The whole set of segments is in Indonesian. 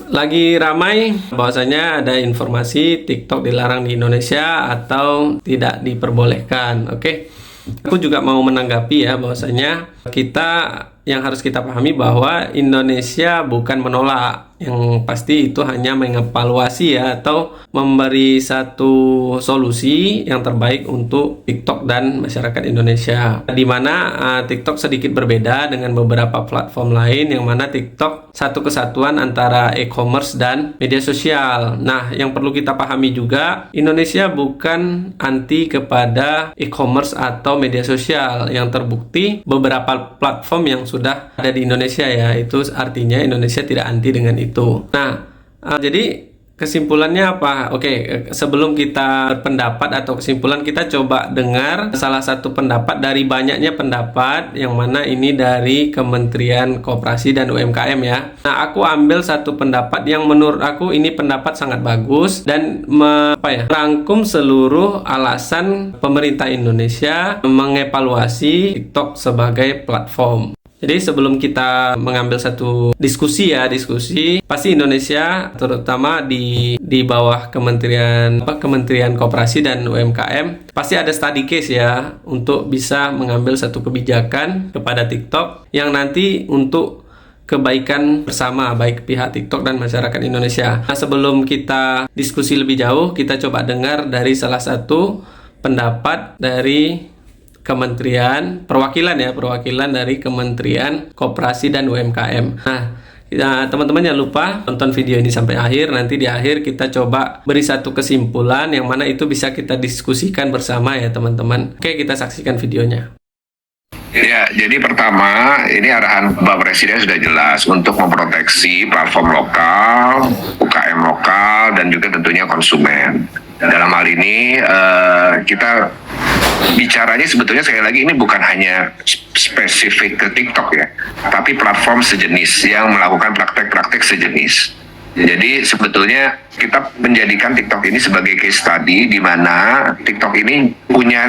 lagi ramai bahwasanya ada informasi TikTok dilarang di Indonesia atau tidak diperbolehkan. Oke. Aku juga mau menanggapi ya bahwasanya yang harus kita pahami bahwa Indonesia bukan menolak, yang pasti itu hanya mengevaluasi ya atau memberi satu solusi yang terbaik untuk TikTok dan masyarakat Indonesia. Di mana TikTok sedikit berbeda dengan beberapa platform lain, yang mana TikTok satu kesatuan antara e-commerce dan media sosial. Nah, yang perlu kita pahami juga, Indonesia bukan anti kepada e-commerce atau media sosial. Yang terbukti beberapa platform yang sudah ada di Indonesia ya, itu artinya Indonesia tidak anti dengan itu. Nah, jadi kesimpulannya apa? Oke, sebelum kita berpendapat atau kesimpulan, kita coba dengar salah satu pendapat dari banyaknya pendapat, yang mana ini dari Kementerian Koperasi dan UMKM ya. Nah, aku ambil satu pendapat yang menurut aku ini pendapat sangat bagus dan merangkum seluruh alasan pemerintah Indonesia mengevaluasi TikTok sebagai platform. Jadi sebelum kita mengambil satu diskusi, pasti Indonesia terutama di bawah Kementerian Koperasi dan UMKM pasti ada study case ya untuk bisa mengambil satu kebijakan kepada TikTok yang nanti untuk kebaikan bersama baik pihak TikTok dan masyarakat Indonesia. Nah, sebelum kita diskusi lebih jauh, kita coba dengar dari salah satu pendapat dari perwakilan dari Kementerian Koperasi dan UMKM. Nah, teman-teman jangan lupa tonton video ini sampai akhir. Nanti di akhir kita coba beri satu kesimpulan yang mana itu bisa kita diskusikan bersama ya teman-teman. Oke, kita saksikan videonya. Ya, jadi pertama, ini arahan Bapak Presiden sudah jelas untuk memproteksi platform lokal, UKM lokal, dan juga tentunya konsumen. Dalam hal ini, kita bicaranya sebetulnya sekali lagi ini bukan hanya spesifik ke TikTok ya, tapi platform sejenis yang melakukan praktek-praktek sejenis. Jadi sebetulnya kita menjadikan TikTok ini sebagai case study di mana TikTok ini punya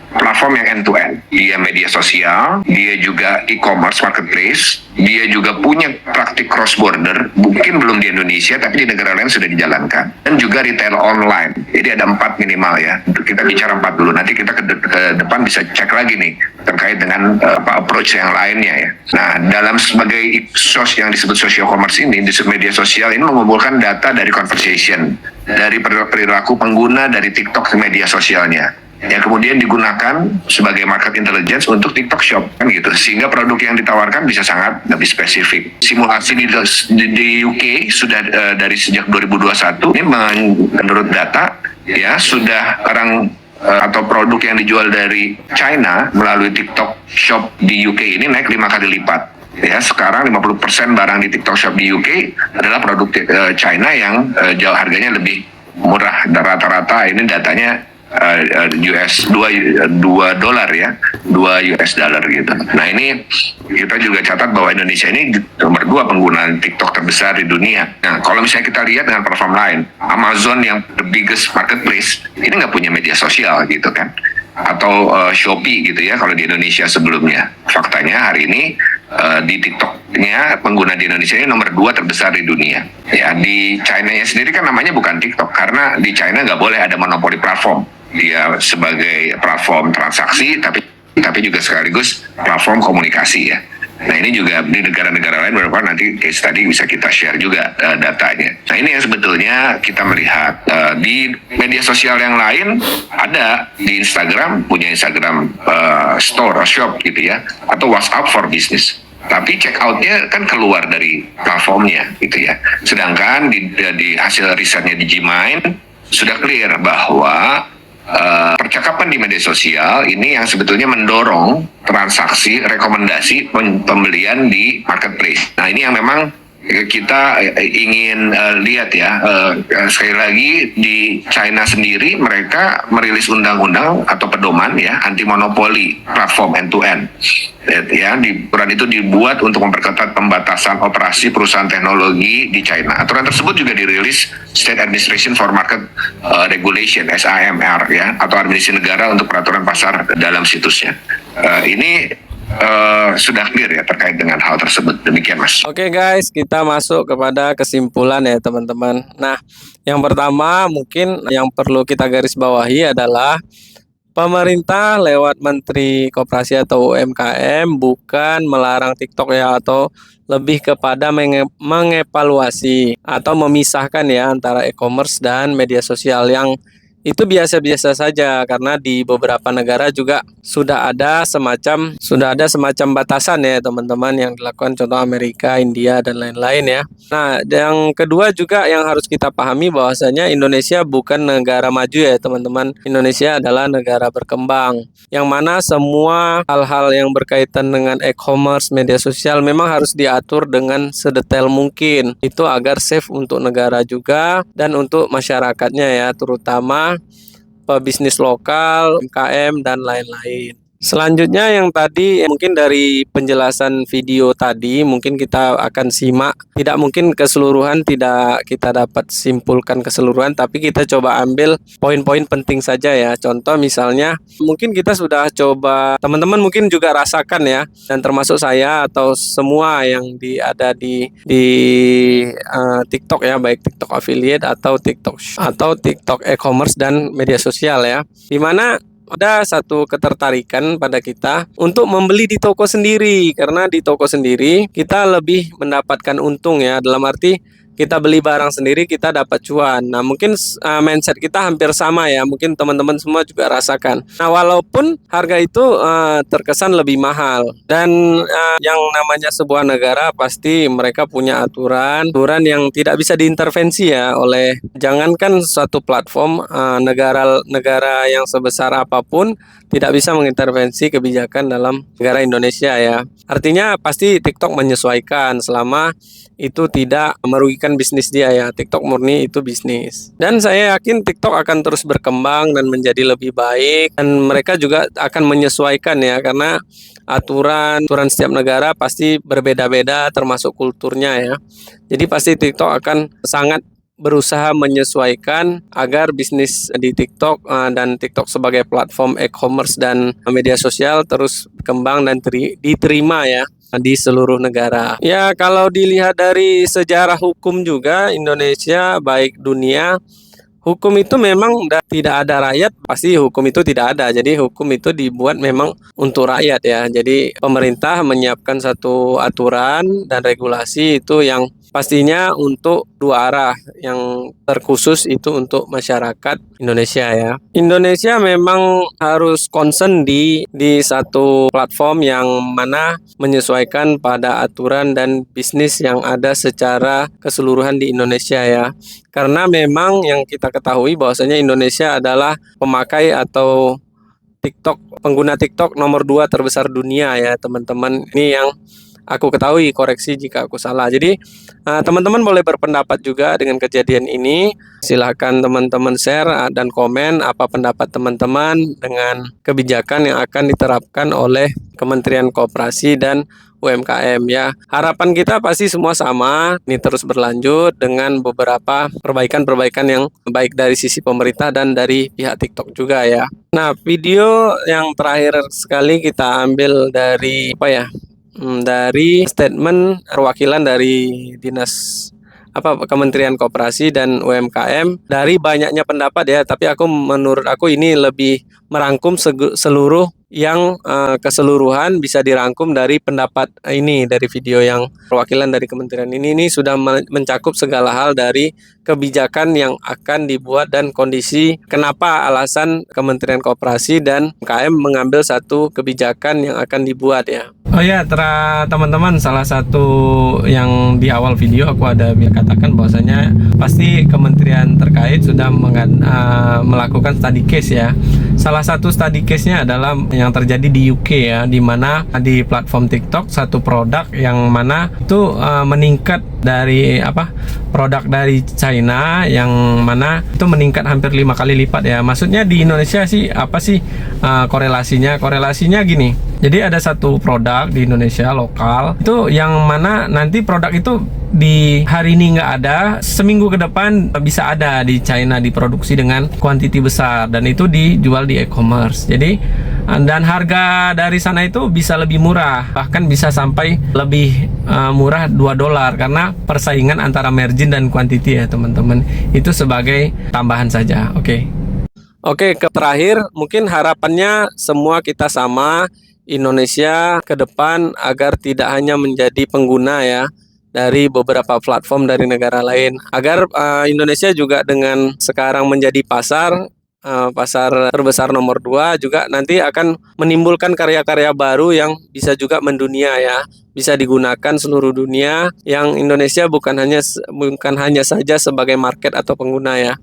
platform yang end-to-end. Dia media sosial, dia juga e-commerce marketplace, dia juga punya praktik cross-border, mungkin belum di Indonesia, tapi di negara lain sudah dijalankan. Dan juga retail online. Jadi ada 4 minimal ya. Kita bicara 4 dulu, nanti kita ke depan bisa cek lagi nih, terkait dengan approach yang lainnya ya. Nah, dalam sebagai yang disebut social commerce ini, di media sosial ini mengumpulkan data dari conversation, dari perilaku pengguna dari TikTok ke media sosialnya, yang kemudian digunakan sebagai market intelligence untuk TikTok Shop kan gitu, sehingga produk yang ditawarkan bisa sangat lebih spesifik. Simulasi di UK sudah dari sejak 2021 ini menurut data ya, sudah atau produk yang dijual dari China melalui TikTok Shop di UK ini naik 5 kali lipat. Ya, sekarang 50% barang di TikTok Shop di UK adalah produk China yang jauh harganya lebih murah. Rata-rata ini datanya US $2 ya, $2 gitu. Nah, ini kita juga catat bahwa Indonesia ini nomor 2 pengguna TikTok terbesar di dunia. Nah, kalau misalnya kita lihat dengan platform lain, Amazon yang the biggest marketplace ini nggak punya media sosial gitu kan, atau Shopee gitu ya kalau di Indonesia sebelumnya. Faktanya hari ini di TikToknya pengguna di Indonesia ini nomor 2 terbesar di dunia. Ya, di China-nya sendiri kan namanya bukan TikTok karena di China nggak boleh ada monopoli platform. Dia sebagai platform transaksi, tapi juga sekaligus platform komunikasi ya. Nah, ini juga di negara-negara lain beberapa nanti case tadi bisa kita share juga datanya. Nah, ini yang sebetulnya kita melihat di media sosial yang lain ada di Instagram, punya Instagram store or shop gitu ya, atau WhatsApp for business. Tapi check out-nya kan keluar dari platformnya gitu ya. Sedangkan di hasil risetnya di Gmind sudah clear bahwa percakapan di media sosial ini yang sebetulnya mendorong transaksi rekomendasi pembelian di marketplace. Nah, ini yang memang kita ingin lihat ya. Sekali lagi di China sendiri mereka merilis undang-undang atau pedoman ya anti monopoli platform end to end ya. Aturan itu dibuat untuk memperketat pembatasan operasi perusahaan teknologi di China. Aturan tersebut juga dirilis State Administration for Market Regulation (SAMR) ya, atau administrasi negara untuk peraturan pasar dalam situsnya. Ini sudah clear ya terkait dengan hal tersebut. Demikian, Mas. Oke guys, kita masuk kepada kesimpulan ya teman-teman. Nah, yang pertama mungkin yang perlu kita garis bawahi adalah pemerintah lewat Menteri Koperasi atau UMKM bukan melarang TikTok ya, atau lebih kepada mengevaluasi atau memisahkan ya antara e-commerce dan media sosial, yang itu biasa-biasa saja karena di beberapa negara juga sudah ada semacam batasan ya teman-teman yang dilakukan, contoh Amerika, India dan lain-lain ya. Nah, yang kedua juga yang harus kita pahami bahwasanya Indonesia bukan negara maju ya teman-teman. Indonesia adalah negara berkembang yang mana semua hal-hal yang berkaitan dengan e-commerce, media sosial memang harus diatur dengan sedetail mungkin. Itu agar safe untuk negara juga dan untuk masyarakatnya ya, terutama pebisnis lokal, UMKM dan lain-lain. Selanjutnya yang tadi mungkin dari penjelasan video tadi mungkin kita akan simak, tidak mungkin keseluruhan, tidak kita dapat simpulkan keseluruhan, tapi kita coba ambil poin-poin penting saja ya. Contoh misalnya mungkin kita sudah coba, teman-teman mungkin juga rasakan ya, dan termasuk saya atau semua yang ada di TikTok ya, baik TikTok affiliate atau TikTok e-commerce dan media sosial ya, dimana ada satu ketertarikan pada kita untuk membeli di toko sendiri, karena di toko sendiri kita lebih mendapatkan untung ya, dalam arti kita beli barang sendiri kita dapat cuan. Nah, mungkin mindset kita hampir sama ya, mungkin teman-teman semua juga rasakan. Nah, walaupun harga itu terkesan lebih mahal, dan yang namanya sebuah negara pasti mereka punya aturan yang tidak bisa diintervensi ya oleh, jangankan suatu platform, negara yang sebesar apapun tidak bisa mengintervensi kebijakan dalam negara Indonesia ya. Artinya pasti TikTok menyesuaikan selama itu tidak merugikan bisnis dia ya. TikTok murni itu bisnis. Dan saya yakin TikTok akan terus berkembang dan menjadi lebih baik, dan mereka juga akan menyesuaikan ya, karena aturan setiap negara pasti berbeda-beda termasuk kulturnya ya. Jadi pasti TikTok akan sangat berusaha menyesuaikan agar bisnis di TikTok dan TikTok sebagai platform e-commerce dan media sosial terus berkembang dan diterima ya di seluruh negara. Ya, kalau dilihat dari sejarah hukum juga Indonesia baik dunia, hukum itu memang tidak ada rakyat, pasti hukum itu tidak ada. Jadi hukum itu dibuat memang untuk rakyat ya. Jadi pemerintah menyiapkan satu aturan dan regulasi itu yang pastinya untuk dua arah, yang terkhusus itu untuk masyarakat Indonesia ya. Indonesia memang harus concern di satu platform yang mana menyesuaikan pada aturan dan bisnis yang ada secara keseluruhan di Indonesia ya. Karena memang yang kita ketahui bahwasanya Indonesia adalah pemakai atau pengguna TikTok nomor 2 terbesar dunia ya teman-teman. Ini yang aku ketahui, koreksi jika aku salah. Jadi teman-teman boleh berpendapat juga dengan kejadian ini. Silahkan teman-teman share dan komen apa pendapat teman-teman dengan kebijakan yang akan diterapkan oleh Kementerian Koperasi dan UMKM ya. Harapan kita pasti semua sama, ini terus berlanjut dengan beberapa perbaikan-perbaikan yang baik dari sisi pemerintah dan dari pihak TikTok juga ya. Nah, video yang terakhir sekali kita ambil dari dari statement perwakilan dari Kementerian Koperasi dan UMKM. Dari banyaknya pendapat ya, tapi menurut aku ini lebih merangkum seluruh yang keseluruhan bisa dirangkum dari pendapat ini, dari video yang perwakilan dari kementerian ini sudah mencakup segala hal dari kebijakan yang akan dibuat dan kondisi kenapa alasan Kementerian Koperasi dan UMKM mengambil satu kebijakan yang akan dibuat ya. Oh ya, teman-teman, salah satu yang di awal video aku ada katakan bahwasanya pasti kementerian terkait sudah melakukan study case ya. Salah satu study case-nya adalah yang terjadi di UK ya, di mana di platform TikTok satu produk yang mana itu meningkat dari produk dari China yang mana itu meningkat hampir 5 kali lipat ya. Maksudnya di Indonesia sih korelasinya? Korelasinya gini. Jadi ada satu produk di Indonesia lokal itu yang mana nanti produk itu di hari ini nggak ada, seminggu ke depan bisa ada di China, diproduksi dengan kuantiti besar dan itu dijual di e-commerce. Jadi Dan harga dari sana itu bisa lebih murah, bahkan bisa sampai lebih murah $2 karena persaingan antara margin dan quantity ya teman-teman. Itu sebagai tambahan saja. Oke, ke terakhir mungkin harapannya semua kita sama, Indonesia ke depan agar tidak hanya menjadi pengguna ya dari beberapa platform dari negara lain, agar Indonesia juga dengan sekarang menjadi pasar terbesar nomor 2 juga nanti akan menimbulkan karya-karya baru yang bisa juga mendunia ya, bisa digunakan seluruh dunia, yang Indonesia bukan hanya saja sebagai market atau pengguna ya.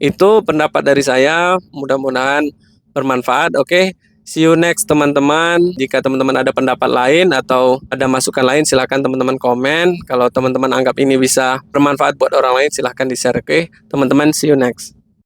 Itu pendapat dari saya, mudah-mudahan bermanfaat. Oke, see you next teman-teman. Jika teman-teman ada pendapat lain atau ada masukan lain, silakan teman-teman komen. Kalau teman-teman anggap ini bisa bermanfaat buat orang lain, silakan di-share. Oke, teman-teman, see you next.